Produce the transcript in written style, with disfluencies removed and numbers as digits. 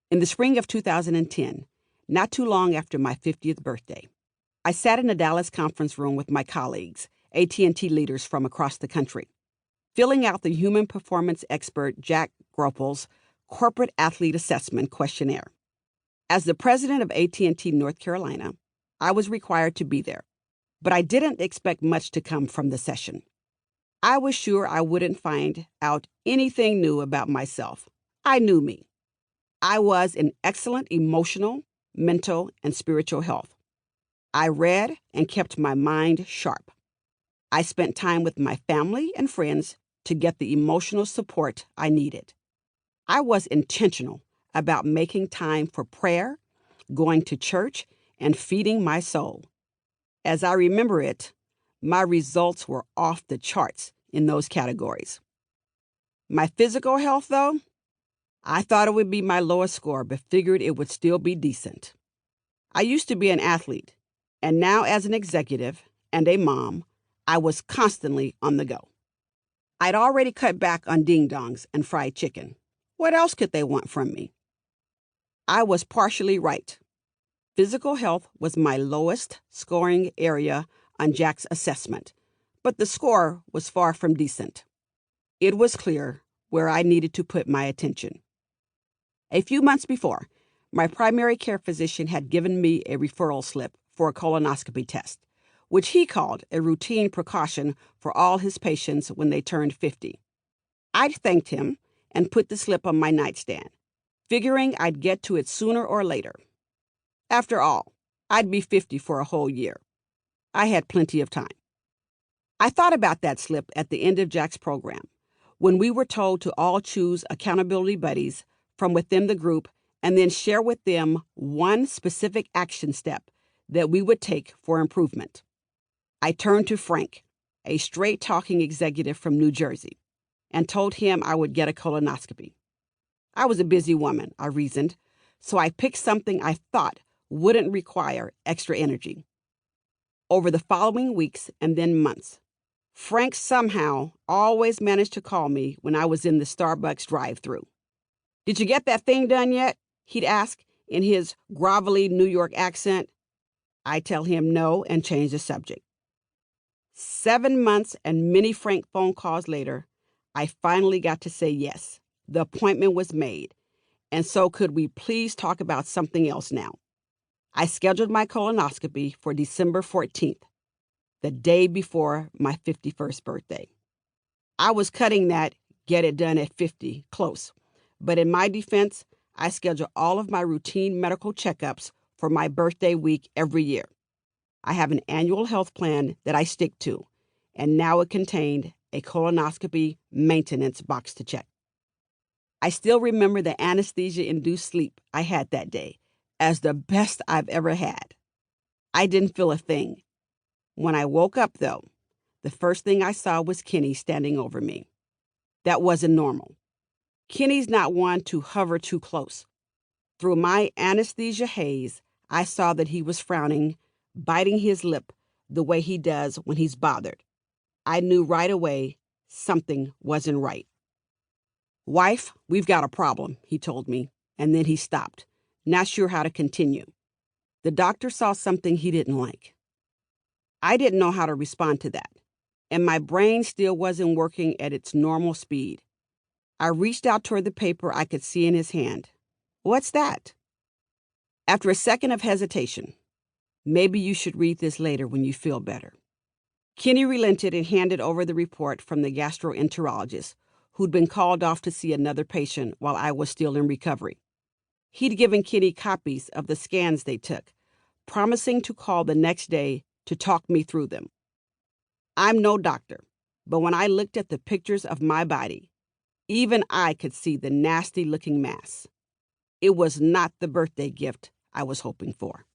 In the spring of 2010, not too long after my 50th birthday, I sat in a Dallas conference room with my colleagues, AT&T leaders from across the country, filling out the human performance expert Jack Gropel's corporate athlete assessment questionnaire. As the president of AT&T North Carolina, I was required to be there, but I didn't expect much to come from the session. I was sure I wouldn't find out anything new about myself. I knew me. I was in excellent emotional, mental, and spiritual health. I read and kept my mind sharp. I spent time with my family and friends to get the emotional support I needed. I was intentional about making time for prayer, going to church, and feeding my soul. As I remember it, my results were off the charts in those categories. My physical health, though, I thought it would be my lowest score, but figured it would still be decent. I used to be an athlete, and now as an executive and a mom, I was constantly on the go. I'd already cut back on ding-dongs and fried chicken. What else could they want from me? I was partially right. Physical health was my lowest scoring area on Jack's assessment, but the score was far from decent. It was clear where I needed to put my attention. A few months before, my primary care physician had given me a referral slip for a colonoscopy test, which he called a routine precaution for all his patients when they turned 50. I'd thanked him and put the slip on my nightstand, figuring I'd get to it sooner or later. After all, I'd be 50 for a whole year. I had plenty of time. I thought about that slip at the end of Jack's program, when we were told to all choose accountability buddies from within the group and then share with them one specific action step that we would take for improvement. I turned to Frank, a straight-talking executive from New Jersey, and told him I would get a colonoscopy. I was a busy woman, I reasoned, so I picked something I thought wouldn't require extra energy. Over the following weeks and then months, Frank somehow always managed to call me when I was in the Starbucks drive-thru. "Did you get that thing done yet?" he'd ask in his grovelly New York accent. I'd tell him no and change the subject. 7 months and many Frank phone calls later, I finally got to say yes. The appointment was made, and so could we please talk about something else now? I scheduled my colonoscopy for December 14th, the day before my 51st birthday. I was cutting that get it done at 50 close, but in my defense, I schedule all of my routine medical checkups for my birthday week every year. I have an annual health plan that I stick to, and now it contained a colonoscopy maintenance box to check. I still remember the anesthesia-induced sleep I had that day as the best I've ever had. I didn't feel a thing. When I woke up, though, the first thing I saw was Kenny standing over me. That wasn't normal. Kenny's not one to hover too close. Through my anesthesia haze, I saw that he was frowning, biting his lip the way he does when he's bothered. I knew right away something wasn't right. "Wife, we've got a problem," he told me, and then he stopped, not sure how to continue. The doctor saw something he didn't like. I didn't know how to respond to that, and my brain still wasn't working at its normal speed. I reached out toward the paper I could see in his hand. "What's that?" After a second of hesitation, "Maybe you should read this later when you feel better." Kenny relented and handed over the report from the gastroenterologist, who'd been called off to see another patient while I was still in recovery. He'd given Kenny copies of the scans they took, promising to call the next day to talk me through them. I'm no doctor, but when I looked at the pictures of my body, even I could see the nasty-looking mass. It was not the birthday gift I was hoping for.